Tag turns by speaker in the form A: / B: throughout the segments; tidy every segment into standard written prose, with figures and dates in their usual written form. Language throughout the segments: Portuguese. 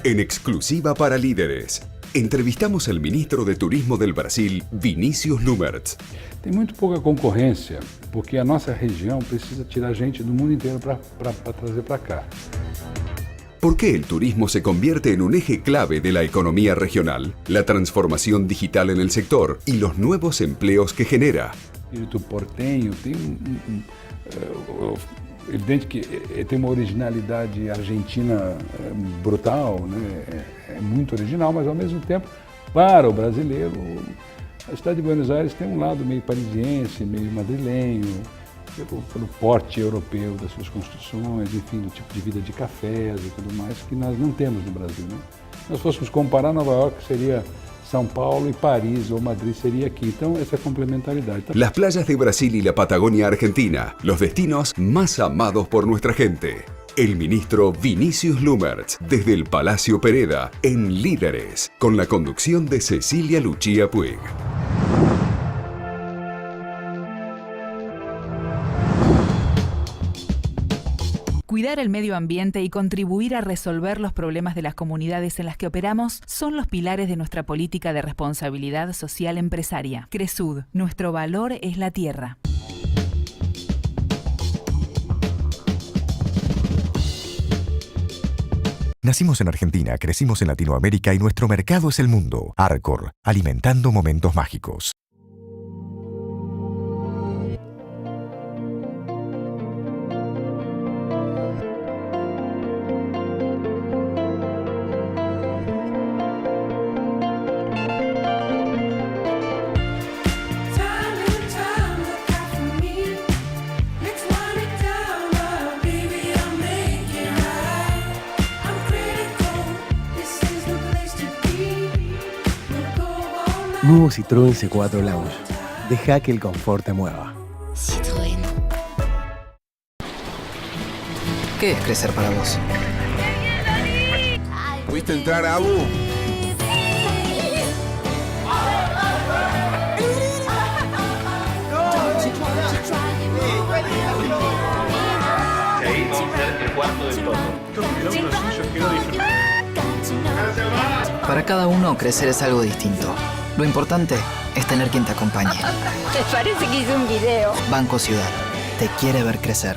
A: En exclusiva para Líderes, entrevistamos al ministro de Turismo del Brasil, Vinícius Lumertz.
B: Tem muito pouca concorrência, porque a nossa região precisa tirar gente do mundo inteiro para trazer para cá.
A: ¿Por qué el turismo se convierte en un eje clave de la economía regional, la transformación digital en el sector y los nuevos empleos que genera?
B: O espírito portenho tem evidente que tem uma originalidade argentina brutal, né? É muito original, mas ao mesmo tempo, para o brasileiro, a cidade de Buenos Aires tem um lado meio parisiense, meio madrilenho, pelo porte europeu das suas construções, enfim, do tipo de vida de cafés e tudo mais, que nós não temos no Brasil, né? Se nós fôssemos comparar, Nova York seria São Paulo y París o Madrid sería aquí. Entonces, esa complementariedad.
A: Las playas de Brasil y la Patagonia Argentina, los destinos más amados por nuestra gente. El ministro Vinícius Lumertz, desde el Palacio Pereda, en Líderes, con la conducción de Cecilia Lucía Puig.
C: Cuidar el medio ambiente y contribuir a resolver los problemas de las comunidades en las que operamos son los pilares de nuestra política de responsabilidad social empresaria. Cresud, nuestro valor es la tierra.
D: Nacimos en Argentina, crecimos en Latinoamérica y nuestro mercado es el mundo. Arcor, alimentando momentos mágicos.
E: Nuevo Citroën C4 Lounge. Deja que el confort te mueva.
F: Citroën. ¿Qué es crecer para vos?
G: ¿Pudiste entrar, Abu?
H: Ahí vamos a hacer el cuarto del todo.
F: Para cada uno, crecer es algo distinto. Lo importante es tener quien te acompañe.
I: Me parece que hice un video.
F: Banco Ciudad. Te quiere ver crecer.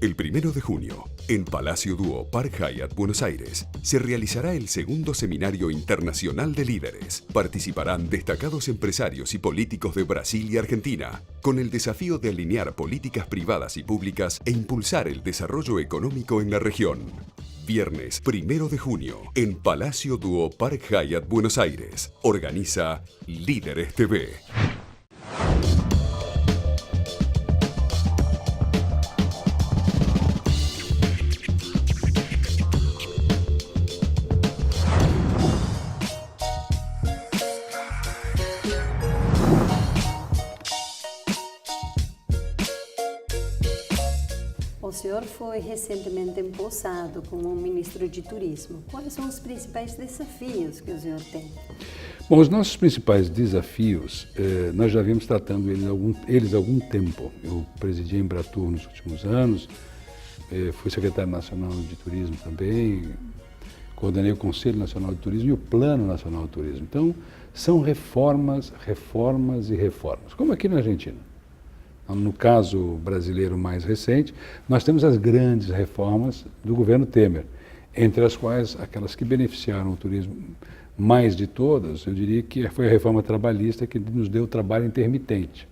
A: El 1 de junio, en Palacio Duo Park Hyatt, Buenos Aires, se realizará el segundo Seminario Internacional de Líderes. Participarán destacados empresarios y políticos de Brasil y Argentina, con el desafío de alinear políticas privadas y públicas e impulsar el desarrollo económico en la región. Viernes 1 de junio, en Palacio Duo Park Hyatt, Buenos Aires. Organiza Líderes TV.
J: O senhor foi recentemente empossado como ministro de Turismo. Quais são os principais desafios que o senhor tem?
B: Bom, os nossos principais desafios, nós já viemos tratando eles há algum tempo. Eu presidi a Embratur nos últimos anos, fui secretário nacional de Turismo também, coordenei o Conselho Nacional de Turismo e o Plano Nacional de Turismo. Então, são reformas, reformas e reformas, como aqui na Argentina. No caso brasileiro mais recente, nós temos as grandes reformas do governo Temer, entre as quais aquelas que beneficiaram o turismo mais de todas, eu diria que foi a reforma trabalhista que nos deu trabalho intermitente.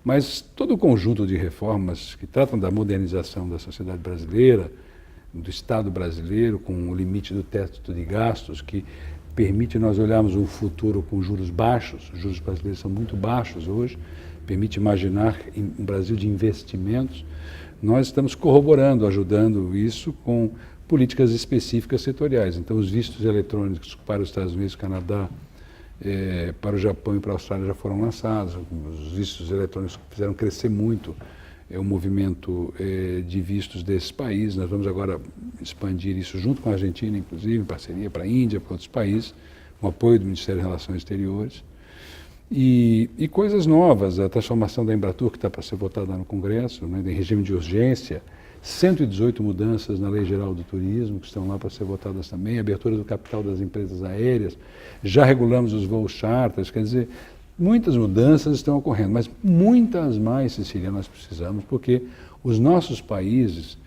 B: Mas todo o conjunto de reformas que tratam da modernização da sociedade brasileira, do Estado brasileiro, com o limite do teto de gastos, que permite nós olharmos um futuro com juros baixos, os juros brasileiros são muito baixos hoje, permite imaginar um Brasil de investimentos, nós estamos corroborando, ajudando isso com políticas específicas setoriais. Então, os vistos eletrônicos para os Estados Unidos, Canadá, para o Japão e para a Austrália já foram lançados. Os vistos eletrônicos fizeram crescer muito o movimento de vistos desses países. Nós vamos agora expandir isso junto com a Argentina, inclusive, em parceria para a Índia, para outros países, com apoio do Ministério de Relações Exteriores. E coisas novas, a transformação da Embratur, que está para ser votada no Congresso, né, em regime de urgência, 118 mudanças na Lei Geral do Turismo, que estão lá para ser votadas também, abertura do capital das empresas aéreas, já regulamos os voos charters, quer dizer, muitas mudanças estão ocorrendo, mas muitas mais, Cecília, nós precisamos, porque os nossos países,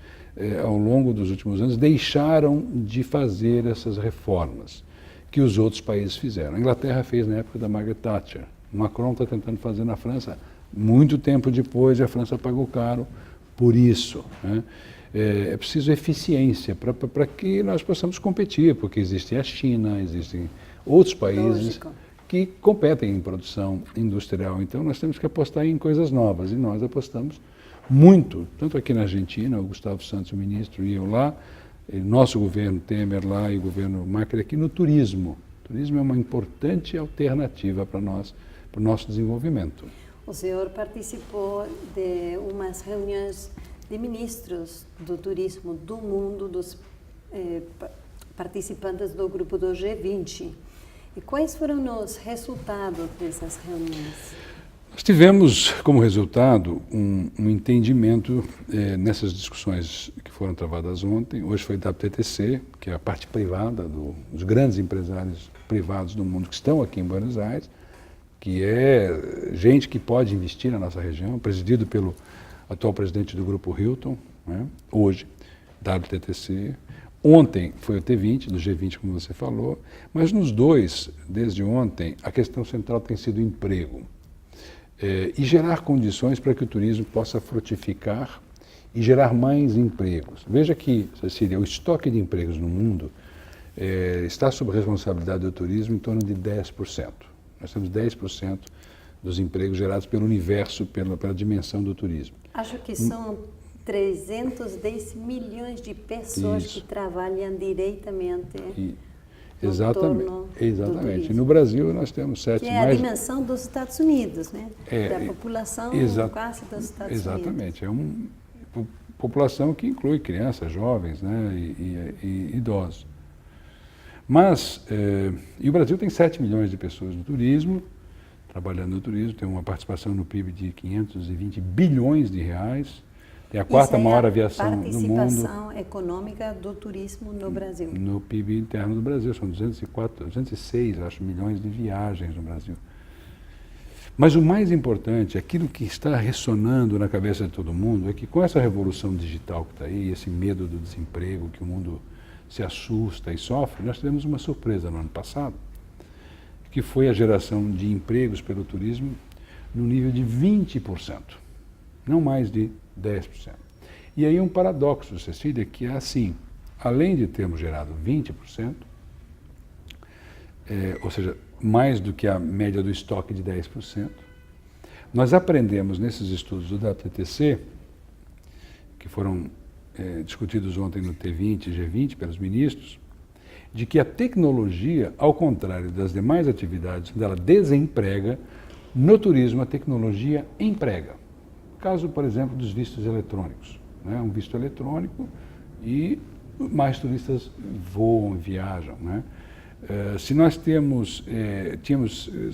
B: ao longo dos últimos anos, deixaram de fazer essas reformas que os outros países fizeram. A Inglaterra fez na época da Margaret Thatcher, Macron está tentando fazer na França, muito tempo depois, e a França pagou caro por isso, né? É preciso eficiência para que nós possamos competir, porque existe a China, existem outros países que competem em produção industrial. Então nós temos que apostar em coisas novas, e nós apostamos muito, tanto aqui na Argentina, o Gustavo Santos, o ministro, e eu lá, nosso governo Temer lá e o governo Macri aqui no turismo. O turismo é uma importante alternativa para nós, para o nosso desenvolvimento.
J: O senhor participou de umas reuniões de ministros do turismo do mundo, dos participantes do grupo do G20. E quais foram os resultados dessas reuniões?
B: Nós tivemos como resultado um entendimento nessas discussões que foram travadas ontem. Hoje foi da WTTC, que é a parte privada dos grandes empresários privados do mundo que estão aqui em Buenos Aires, que é gente que pode investir na nossa região, presidido pelo atual presidente do Grupo Hilton, né? Hoje, WTTC. Ontem foi o T20, do G20, como você falou, mas nos dois, desde ontem, a questão central tem sido o emprego. E gerar condições para que o turismo possa frutificar e gerar mais empregos. Veja que, Cecília, o estoque de empregos no mundo está sob responsabilidade do turismo em torno de 10%. Nós temos 10% dos empregos gerados pelo universo, pela dimensão do turismo.
J: Acho que são 310 milhões de pessoas que trabalham diretamente.
B: Exatamente. E no Brasil nós temos 7
J: que é a dimensão dos Estados Unidos, né? Da população quase dos Estados Unidos.
B: Exatamente. É uma população que inclui crianças, jovens, né, e idosos. Mas, e o Brasil tem 7 milhões de pessoas no turismo, trabalhando no turismo, tem uma participação no PIB de 520 bilhões de reais, tem a quarta maior aviação do mundo.
J: Participação econômica do turismo no Brasil.
B: No PIB interno do Brasil, são 206, acho, milhões de viagens no Brasil. Mas o mais importante, aquilo que está ressonando na cabeça de todo mundo, é que com essa revolução digital que está aí, esse medo do desemprego, que o mundo se assusta e sofre, nós tivemos uma surpresa no ano passado, que foi a geração de empregos pelo turismo no nível de 20%, não mais de 10%. E aí um paradoxo, Cecília, que é assim, além de termos gerado 20%, ou seja, mais do que a média do estoque de 10%, nós aprendemos nesses estudos do WTTC, que foram discutidos ontem no T20 e G20 pelos ministros, de que a tecnologia, ao contrário das demais atividades, ela desemprega, no turismo a tecnologia emprega. Caso, por exemplo, dos vistos eletrônicos, né? Um visto eletrônico e mais turistas voam, viajam, né? Se nós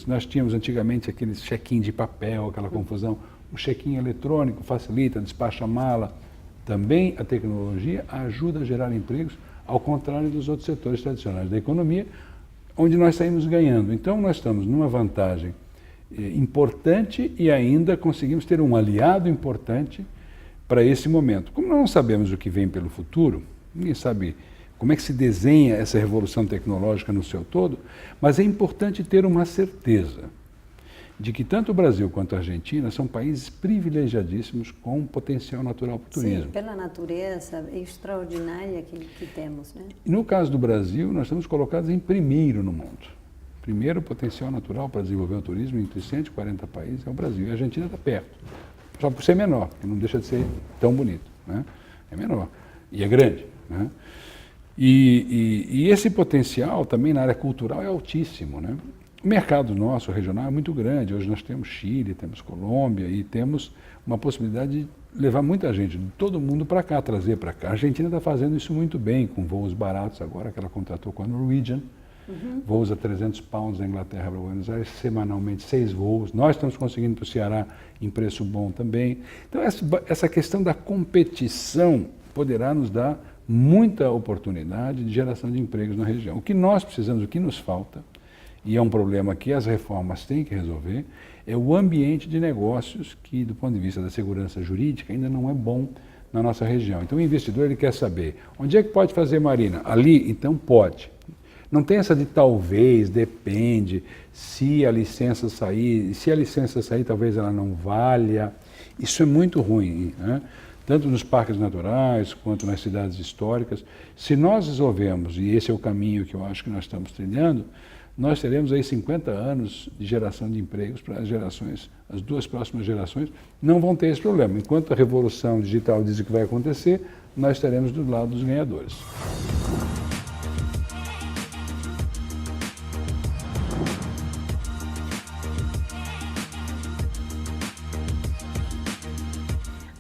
B: nós tínhamos antigamente aqueles check-in de papel, aquela confusão, o check-in eletrônico facilita, despacha a mala. Também a tecnologia ajuda a gerar empregos, ao contrário dos outros setores tradicionais da economia, onde nós saímos ganhando. Então nós estamos numa vantagem importante e ainda conseguimos ter um aliado importante para esse momento. Como nós não sabemos o que vem pelo futuro, ninguém sabe como é que se desenha essa revolução tecnológica no seu todo, mas é importante ter uma certeza de que tanto o Brasil quanto a Argentina são países privilegiadíssimos com potencial natural para o turismo.
J: Sim, pela natureza extraordinária que temos, né?
B: No caso do Brasil, nós estamos colocados em primeiro no mundo. Primeiro potencial natural para desenvolver o turismo entre 140 países é o Brasil. E a Argentina está perto, só por ser menor, porque não deixa de ser tão bonito, né? É menor e é grande, né? E esse potencial também na área cultural é altíssimo, né? O mercado nosso, regional, é muito grande. Hoje nós temos Chile, temos Colômbia e temos uma possibilidade de levar muita gente de todo mundo para cá, trazer para cá. A Argentina está fazendo isso muito bem, com voos baratos agora, que ela contratou com a Norwegian, Voos a 300 pounds da Inglaterra para Buenos Aires, semanalmente 6 voos. Nós estamos conseguindo para o Ceará em preço bom também. Então essa questão da competição poderá nos dar muita oportunidade de geração de empregos na região. O que nós precisamos, o que nos falta, e é um problema que as reformas têm que resolver, é o ambiente de negócios que, do ponto de vista da segurança jurídica, ainda não é bom na nossa região. Então o investidor ele quer saber, onde é que pode fazer marina? Ali? Então pode. Não tem essa de talvez, depende, se a licença sair, talvez ela não valha. Isso é muito ruim, né? Tanto nos parques naturais quanto nas cidades históricas. Se nós resolvemos, e esse é o caminho que eu acho que nós estamos trilhando, nós teremos aí 50 anos de geração de empregos para as gerações, as 2 próximas gerações não vão ter esse problema. Enquanto a revolução digital diz o que vai acontecer, nós estaremos do lado dos ganhadores.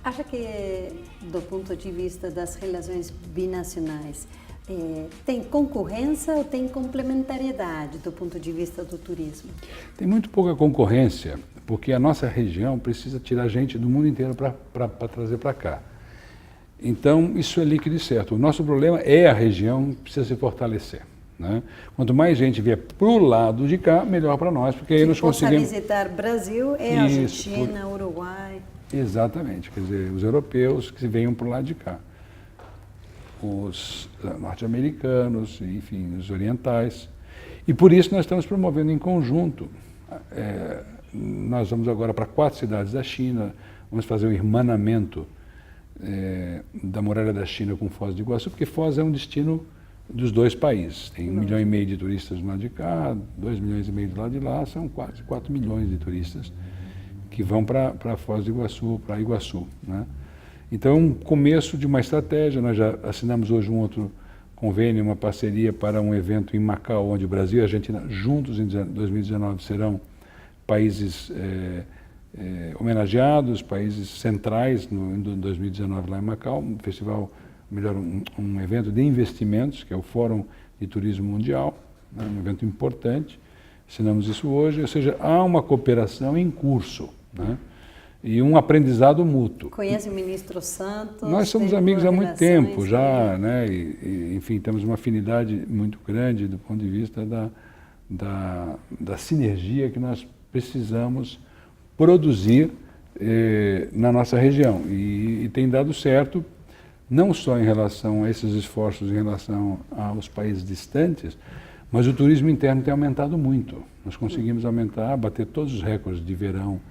J: Acha que, do ponto de vista das relações binacionais, tem concorrência ou tem complementariedade do ponto de vista do turismo?
B: Tem muito pouca concorrência, porque a nossa região precisa tirar gente do mundo inteiro para trazer para cá. Então, isso é líquido e certo. O nosso problema é a região que precisa se fortalecer, né? Quanto mais gente vier para o lado de cá, melhor para nós, porque aí nós conseguimos...
J: visitar Brasil é Argentina, Uruguai...
B: Exatamente, quer dizer, os europeus que venham para o lado de cá. Os norte-americanos, enfim, os orientais. E por isso nós estamos promovendo em conjunto. Nós vamos agora para 4 cidades da China, vamos fazer o irmanamento da muralha da China com Foz do Iguaçu, porque Foz é um destino dos 2 países. Tem 1,5 milhão de turistas do lado de cá, 2,5 milhões do lado de lá, são quase 4 milhões de turistas que vão para Foz do Iguaçu, para Iguaçu, né? Então, um começo de uma estratégia. Nós já assinamos hoje um outro convênio, uma parceria para um evento em Macau, onde o Brasil e a Argentina, juntos em 2019, serão países homenageados, países centrais em 2019 lá em Macau, um festival, melhor, um evento de investimentos, que é o Fórum de Turismo Mundial, né? Um evento importante. Assinamos isso hoje, ou seja, há uma cooperação em curso, né? E um aprendizado mútuo.
J: Conhece o ministro Santos?
B: Nós somos amigos há muito tempo já, né? Enfim, temos uma afinidade muito grande do ponto de vista da sinergia que nós precisamos produzir na nossa região. E tem dado certo, não só em relação a esses esforços em relação aos países distantes, mas o turismo interno tem aumentado muito. Nós conseguimos bater todos os recordes de verão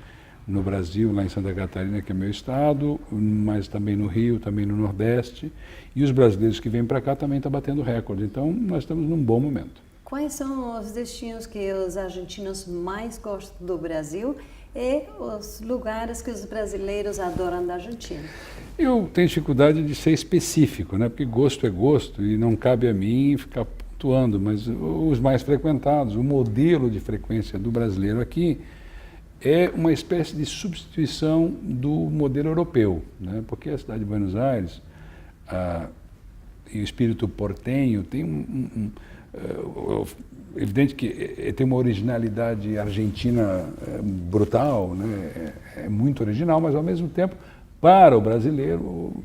B: no Brasil, lá em Santa Catarina, que é meu estado, mas também no Rio, também no Nordeste. E os brasileiros que vêm para cá também estão batendo recorde. Então, nós estamos num bom momento.
J: Quais são os destinos que os argentinos mais gostam do Brasil e os lugares que os brasileiros adoram da Argentina?
B: Eu tenho dificuldade de ser específico, né? Porque gosto é gosto e não cabe a mim ficar pontuando, mas os mais frequentados, o modelo de frequência do brasileiro aqui é uma espécie de substituição do modelo europeu, né? Porque a cidade de Buenos Aires e o espírito portenho tem evidente que tem uma originalidade argentina brutal, né? É muito original, mas ao mesmo tempo, para o brasileiro,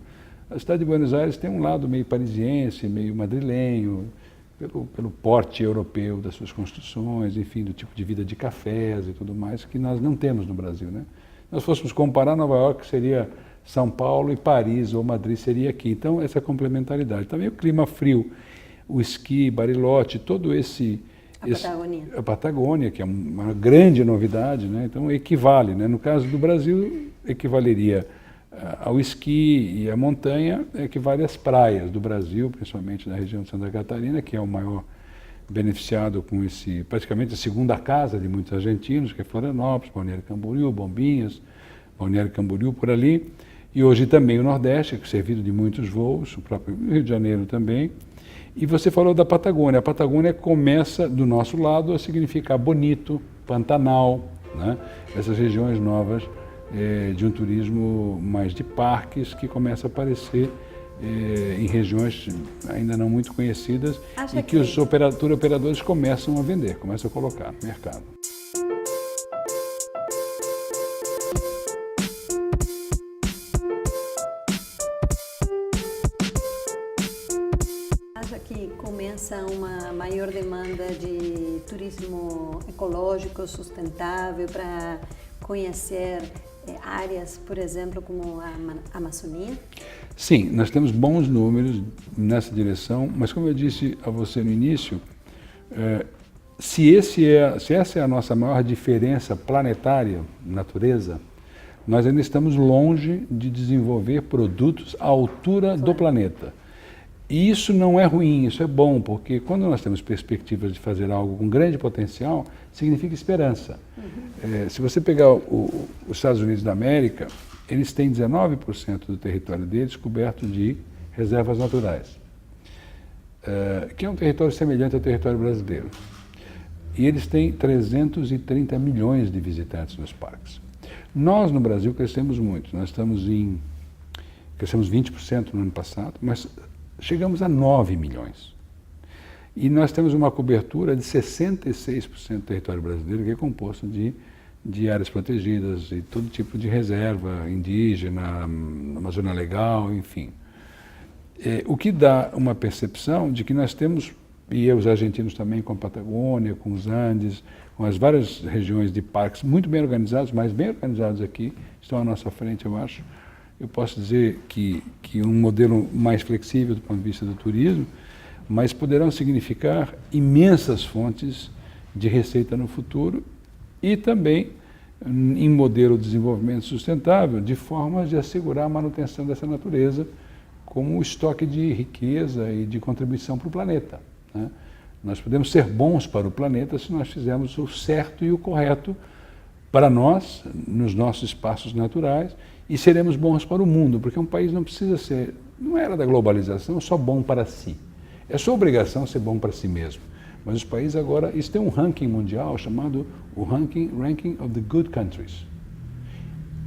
B: a cidade de Buenos Aires tem um lado meio parisiense, meio madrilenho, pelo porte europeu das suas construções, enfim, do tipo de vida de cafés e tudo mais, que nós não temos no Brasil, né? Se nós fôssemos comparar, Nova York seria São Paulo e Paris, ou Madrid seria aqui. Então, essa complementaridade. Também o clima frio, o esqui, Bariloche, todo esse...
J: Patagônia.
B: A Patagônia, que é uma grande novidade, né? Então, equivale, né? No caso do Brasil, equivaleria ao esqui e à montanha, equivale às praias do Brasil, principalmente na região de Santa Catarina, que é o maior beneficiado com praticamente a segunda casa de muitos argentinos, que é Florianópolis, Balneário Camboriú, Bombinhas, Balneário Camboriú, por ali. E hoje também o Nordeste, que é servido de muitos voos, o próprio Rio de Janeiro também. E você falou da Patagônia. A Patagônia começa, do nosso lado, a significar bonito, Pantanal, né? Essas regiões novas de um turismo mais de parques que começa a aparecer em regiões ainda não muito conhecidas
J: Acha
B: e que os operadores começam a vender, começam a colocar no mercado.
J: Acha que começa uma maior demanda de turismo ecológico, sustentável, para conhecer áreas, por exemplo, como a Amazônia?
B: Sim, nós temos bons números nessa direção, mas como eu disse a você no início, se essa é a nossa maior diferença planetária, natureza, nós ainda estamos longe de desenvolver produtos à altura do planeta. E isso não é ruim, isso é bom, porque quando nós temos perspectivas de fazer algo com grande potencial, significa esperança. Se você pegar os Estados Unidos da América, eles têm 19% do território deles coberto de reservas naturais, que é um território semelhante ao território brasileiro. E eles têm 330 milhões de visitantes nos parques. Nós, no Brasil, crescemos muito. Nós crescemos 20% no ano passado, mas chegamos a 9 milhões. E nós temos uma cobertura de 66% do território brasileiro, que é composto de áreas protegidas e todo tipo de reserva indígena, Amazônia Legal, enfim. O que dá uma percepção de que nós temos, e os argentinos também, com a Patagônia, com os Andes, com as várias regiões de parques muito bem organizados, mas bem organizados aqui, estão à nossa frente, eu acho. Eu posso dizer que um modelo mais flexível do ponto de vista do turismo, mas poderão significar imensas fontes de receita no futuro e também em modelo de desenvolvimento sustentável, de formas de assegurar a manutenção dessa natureza como estoque de riqueza e de contribuição para o planeta, né? Nós podemos ser bons para o planeta se nós fizermos o certo e o correto para nós, nos nossos espaços naturais, e seremos bons para o mundo, porque um país não precisa ser, não era da globalização, só bom para si. É sua obrigação ser bom para si mesmo. Mas os países agora, isso tem um ranking mundial chamado o Ranking of the Good Countries.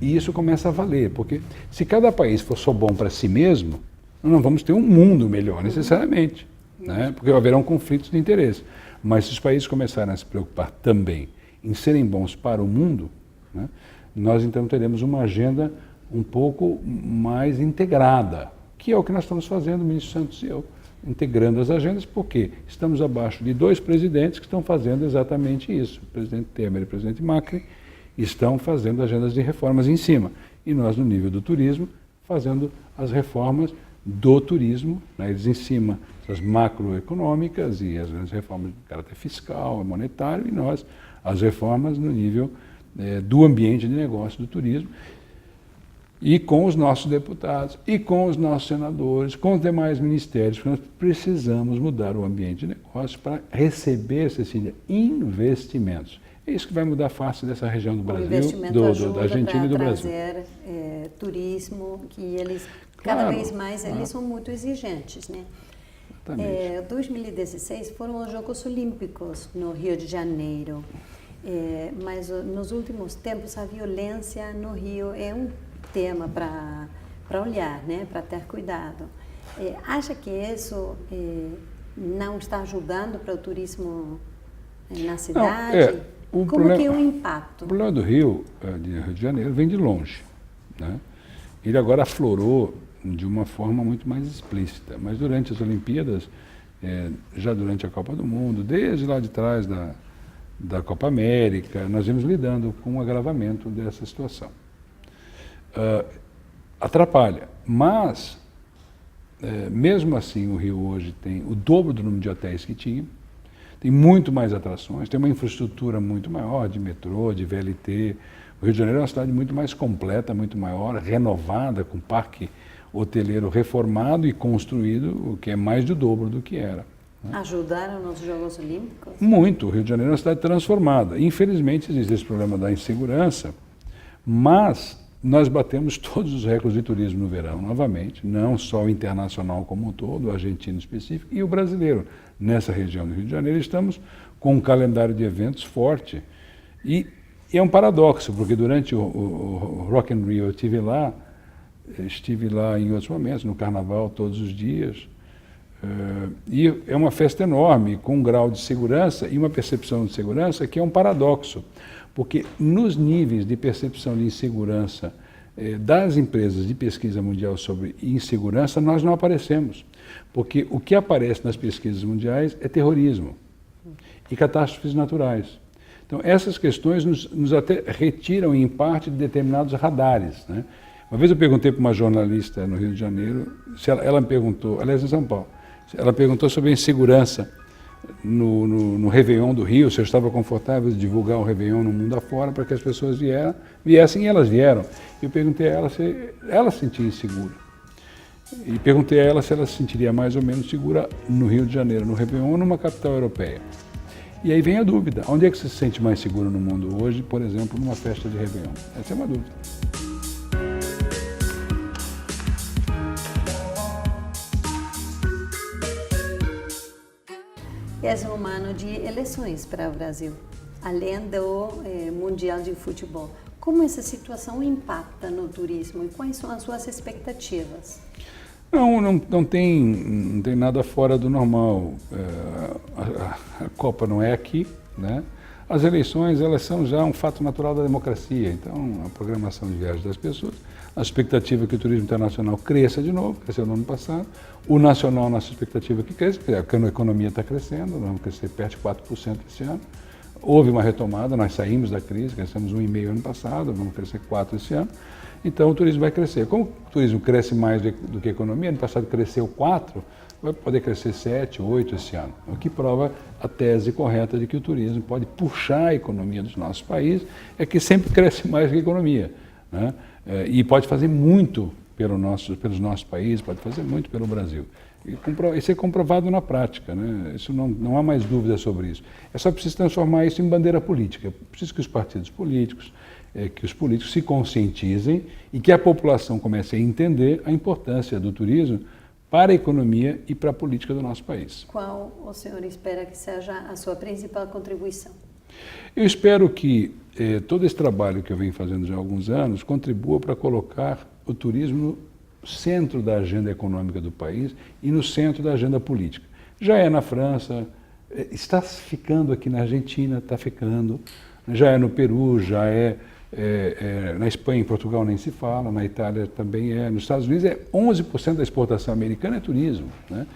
B: E isso começa a valer, porque se cada país for só bom para si mesmo, não vamos ter um mundo melhor necessariamente, né? Porque haverão conflitos de interesse. Mas se os países começarem a se preocupar também em serem bons para o mundo, né, nós então teremos uma agenda um pouco mais integrada, que é o que nós estamos fazendo, o ministro Santos e eu, integrando as agendas, porque estamos abaixo de 2 presidentes que estão fazendo exatamente isso. O presidente Temer e o presidente Macri estão fazendo agendas de reformas em cima. E nós, no nível do turismo, fazendo as reformas do turismo, né, eles em cima das macroeconômicas e as grandes reformas de caráter fiscal, monetário, e nós as reformas no nível do ambiente de negócio do turismo, e com os nossos deputados, e com os nossos senadores, com os demais ministérios, porque nós precisamos mudar o ambiente de negócio para receber, Cecília, investimentos. É isso que vai mudar a face dessa região do Brasil, da Argentina e do Brasil.
J: Trazer turismo, que eles, cada vez mais, eles são muito exigentes, né? 2016 foram os Jogos Olímpicos no Rio de Janeiro, mas nos últimos tempos a violência no Rio é um tema para olhar, né? Para ter cuidado. Acha que isso não está ajudando para o turismo na cidade? Como que é o impacto?
B: O problema do Rio de Janeiro vem de longe, né? Ele agora aflorou de uma forma muito mais explícita, mas durante as Olimpíadas, já durante a Copa do Mundo, desde lá de trás da Copa América, nós vimos lidando com o agravamento dessa situação. Atrapalha, mas mesmo assim o Rio hoje tem o dobro do número de hotéis que tinha, tem muito mais atrações, tem uma infraestrutura muito maior de metrô, de VLT. O Rio de Janeiro é uma cidade muito mais completa, muito maior, renovada, com parque hoteleiro reformado e construído, o que é mais do dobro do que era, né?
J: Ajudaram nos Jogos Olímpicos?
B: Muito. O Rio de Janeiro é uma cidade transformada. Infelizmente existe esse problema da insegurança, mas nós batemos todos os recordes de turismo no verão, novamente, não só o internacional como um todo, o argentino específico e o brasileiro. Nessa região do Rio de Janeiro estamos com um calendário de eventos forte. E é um paradoxo, porque durante o Rock in Rio eu estive lá, estive lá em outros momentos, no Carnaval, todos os dias. E é uma festa enorme, com um grau de segurança e uma percepção de segurança que é um paradoxo, porque nos níveis de percepção de insegurança das empresas de pesquisa mundial sobre insegurança, nós não aparecemos, porque o que aparece nas pesquisas mundiais é terrorismo e catástrofes naturais. Então, essas questões nos até retiram, em parte, de determinados radares, né? Uma vez eu perguntei para uma jornalista no Rio de Janeiro, ela me perguntou, aliás, em São Paulo, ela perguntou sobre a insegurança no Réveillon do Rio, se eu estava confortável de divulgar o Réveillon no mundo afora para que as pessoas viessem, e elas vieram. Eu perguntei a ela se ela se sentia insegura. E perguntei a ela se ela se sentiria mais ou menos segura no Rio de Janeiro, no Réveillon ou numa capital europeia. E aí vem a dúvida, onde é que você se sente mais seguro no mundo hoje, por exemplo, numa festa de Réveillon? Essa é uma dúvida.
J: É um ano de eleições para o Brasil, além do Mundial de Futebol. Como essa situação impacta no turismo e quais são as suas expectativas?
B: Não tem nada fora do normal. A Copa não é aqui, né? As eleições, elas são já um fato natural da democracia, então a programação de viagens das pessoas, a expectativa é que o turismo internacional cresça de novo, cresceu no ano passado, o nacional, nossa expectativa é que cresça, porque a economia está crescendo, nós vamos crescer perto de 4% esse ano, houve uma retomada, nós saímos da crise, crescemos 1,5% ano passado, vamos crescer 4% esse ano, então o turismo vai crescer. Como o turismo cresce mais do que a economia, ano passado cresceu 4%, vai poder crescer 7%, 8% esse ano, o que prova a tese correta de que o turismo pode puxar a economia dos nossos países, é que sempre cresce mais que a economia, né? E pode fazer muito pelos nossos países, pode fazer muito pelo Brasil. Isso é comprovado na prática, né? Isso não há mais dúvida sobre isso. É só preciso transformar isso em bandeira política. É preciso que os partidos políticos, que os políticos se conscientizem e que a população comece a entender a importância do turismo para a economia e para a política do nosso país.
J: Qual o senhor espera que seja a sua principal contribuição?
B: Eu espero que todo esse trabalho que eu venho fazendo já há alguns anos contribua para colocar o turismo no centro da agenda econômica do país e no centro da agenda política. Já é na França, está ficando aqui na Argentina, está ficando, já é no Peru, já é na Espanha e Portugal nem se fala, na Itália também é, nos Estados Unidos 11% da exportação americana é turismo, né?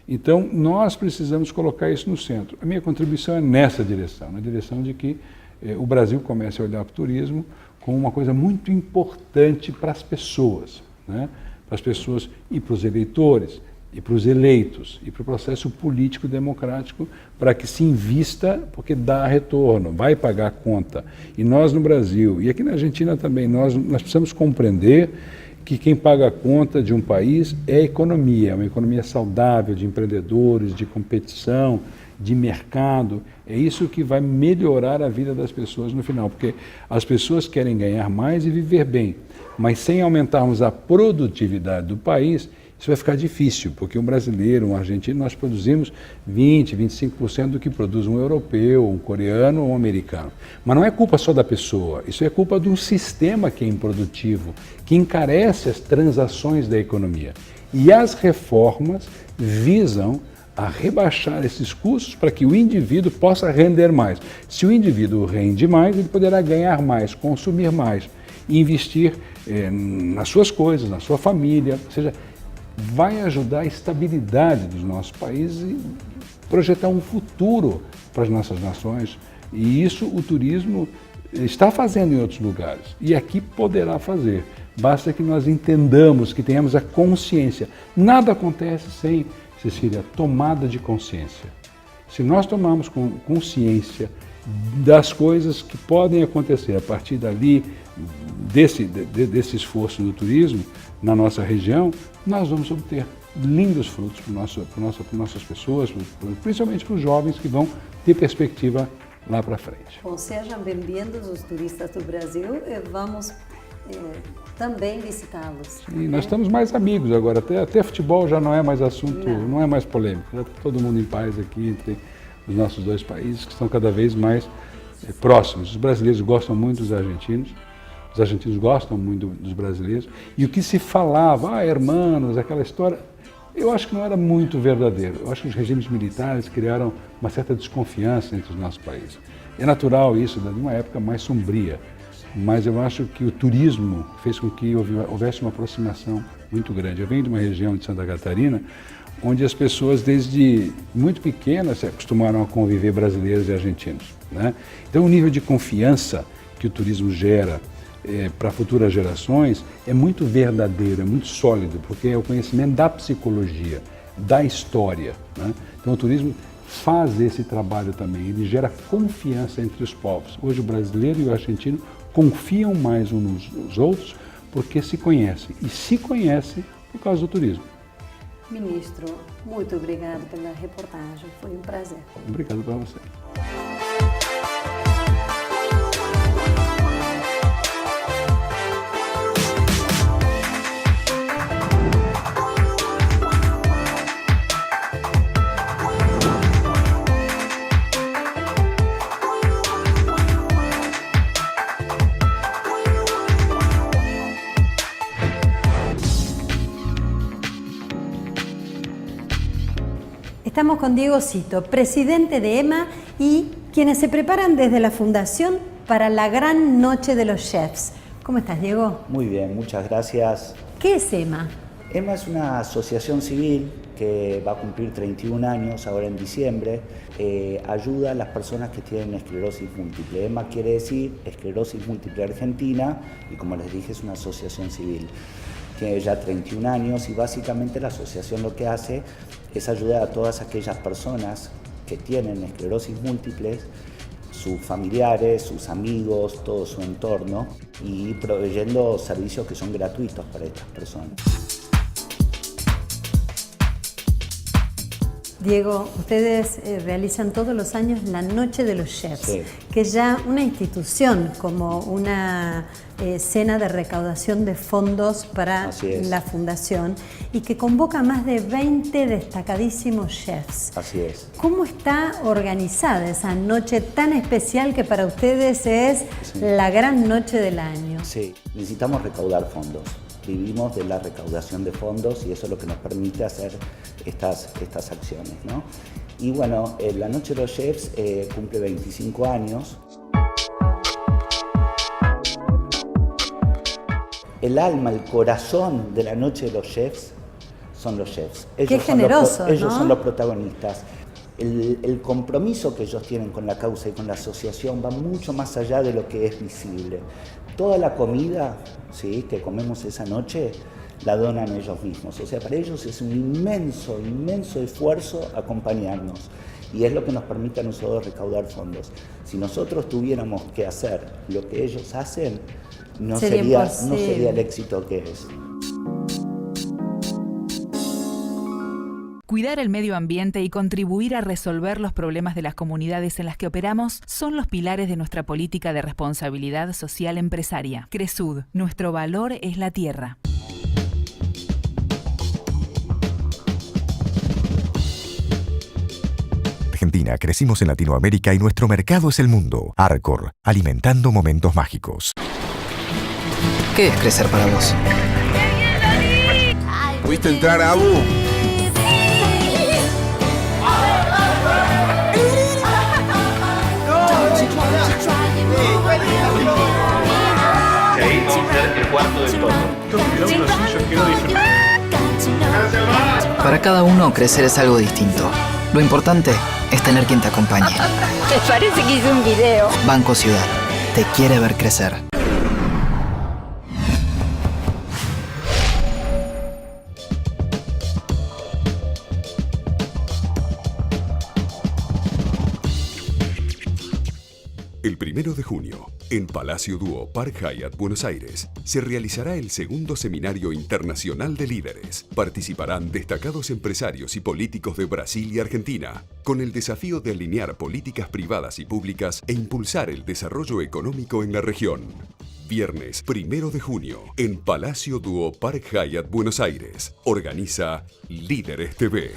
B: Então, nós precisamos colocar isso no centro. A minha contribuição é nessa direção, na direção de que o Brasil comece a olhar para o turismo como uma coisa muito importante para as pessoas, né? Para as pessoas e para os eleitores, e para os eleitos, e para o processo político democrático, para que se invista, porque dá retorno, vai pagar a conta. E nós no Brasil, e aqui na Argentina também, nós precisamos compreender que quem paga a conta de um país é a economia, é uma economia saudável, de empreendedores, de competição, de mercado. É isso que vai melhorar a vida das pessoas no final, porque as pessoas querem ganhar mais e viver bem, mas sem aumentarmos a produtividade do país, isso vai ficar difícil, porque um brasileiro, um argentino, nós produzimos 20%, 25% do que produz um europeu, um coreano ou um americano. Mas não é culpa só da pessoa, isso é culpa de um sistema que é improdutivo, que encarece as transações da economia. E as reformas visam a rebaixar esses custos para que o indivíduo possa render mais. Se o indivíduo rende mais, ele poderá ganhar mais, consumir mais, e investir nas suas coisas, na sua família, ou seja, vai ajudar a estabilidade dos nossos países e projetar um futuro para as nossas nações. E isso o turismo está fazendo em outros lugares e aqui poderá fazer. Basta que nós entendamos, que tenhamos a consciência. Nada acontece sem, Cecília, tomada de consciência. Se nós tomarmos consciência das coisas que podem acontecer a partir dali, desse esforço do turismo na nossa região, nós vamos obter lindos frutos para nossas pessoas, principalmente para os jovens que vão ter perspectiva lá para frente.
J: Bom, sejam bem-vindos os turistas do Brasil e vamos também visitá-los.
B: E nós estamos mais amigos agora, até futebol já não é mais assunto, não é mais polêmico, já está todo mundo em paz aqui entre os nossos dois países que estão cada vez mais próximos. Os brasileiros gostam muito dos argentinos Os argentinos gostam muito dos brasileiros. E o que se falava, hermanos, aquela história, eu acho que não era muito verdadeiro. Eu acho que os regimes militares criaram uma certa desconfiança entre os nossos países. É natural isso, de uma época mais sombria. Mas eu acho que o turismo fez com que houvesse uma aproximação muito grande. Eu venho de uma região de Santa Catarina, onde as pessoas desde muito pequenas se acostumaram a conviver brasileiros e argentinos, né? Então o nível de confiança que o turismo gera para futuras gerações é muito verdadeiro, é muito sólido, porque é o conhecimento da psicologia, da história, né? Então o turismo faz esse trabalho também, ele gera confiança entre os povos. Hoje o brasileiro e o argentino confiam mais uns nos outros porque se conhecem, e se conhecem por causa do turismo.
J: Ministro, muito obrigado pela reportagem, foi um prazer.
B: Obrigado para você.
J: Estamos con Diego Cito, presidente de EMA y quienes se preparan desde la Fundación para la Gran Noche de los Chefs. ¿Cómo estás, Diego?
G: Muy bien, muchas gracias.
J: ¿Qué es EMA?
G: EMA es una asociación civil que va a cumplir 31 años ahora en diciembre. Ayuda a las personas que tienen esclerosis múltiple. EMA quiere decir Esclerosis Múltiple Argentina y, como les dije, es una asociación civil. Tiene ya 31 años y básicamente la asociación lo que hace es ayudar a todas aquellas personas que tienen esclerosis múltiple, sus familiares, sus amigos, todo su entorno, y proveyendo servicios que son gratuitos para estas personas.
J: Diego, ustedes realizan todos los años la Noche de los Chefs, sí, que es ya una institución, como una cena de recaudación de fondos para la Fundación y que convoca a más de 20 destacadísimos chefs.
G: Así es.
J: ¿Cómo está organizada esa noche tan especial que para ustedes es la gran noche del año?
G: Sí, necesitamos recaudar fondos. Vivimos de la recaudación de fondos y eso es lo que nos permite hacer estas acciones, ¿no? Y bueno, la Noche de los Chefs cumple 25 años. El alma, el corazón de la Noche de los Chefs son los chefs.
J: Qué generoso,
G: ellos
J: ¿no?
G: son los protagonistas. El compromiso que ellos tienen con la causa y con la asociación va mucho más allá de lo que es visible. Toda la comida, ¿sí?, que comemos esa noche la donan ellos mismos. O sea, para ellos es un inmenso, inmenso esfuerzo acompañarnos. Y es lo que nos permite a nosotros recaudar fondos. Si nosotros tuviéramos que hacer lo que ellos hacen, no sería el éxito que es.
C: Cuidar el medio ambiente y contribuir a resolver los problemas de las comunidades en las que operamos son los pilares de nuestra política de responsabilidad social empresaria. Cresud, nuestro valor es la tierra.
D: Argentina, crecimos en Latinoamérica y nuestro mercado es el mundo. Arcor, alimentando momentos mágicos.
F: ¿Qué es crecer para vos?
K: ¿Pudiste entrar, Abu?
H: Y ahí vamos a hacer el cuarto del todo.
F: Para cada uno, crecer es algo distinto. Lo importante es tener quien te acompañe.
I: Me parece que hice un video.
F: Banco Ciudad, te quiere ver crecer.
A: El 1 de junio, en Palacio Duo Park Hyatt, Buenos Aires, se realizará el segundo Seminario Internacional de Líderes. Participarán destacados empresarios y políticos de Brasil y Argentina, con el desafío de alinear políticas privadas y públicas e impulsar el desarrollo económico en la región. Viernes 1 de junio, en Palacio Duo Park Hyatt, Buenos Aires. Organiza Líderes TV.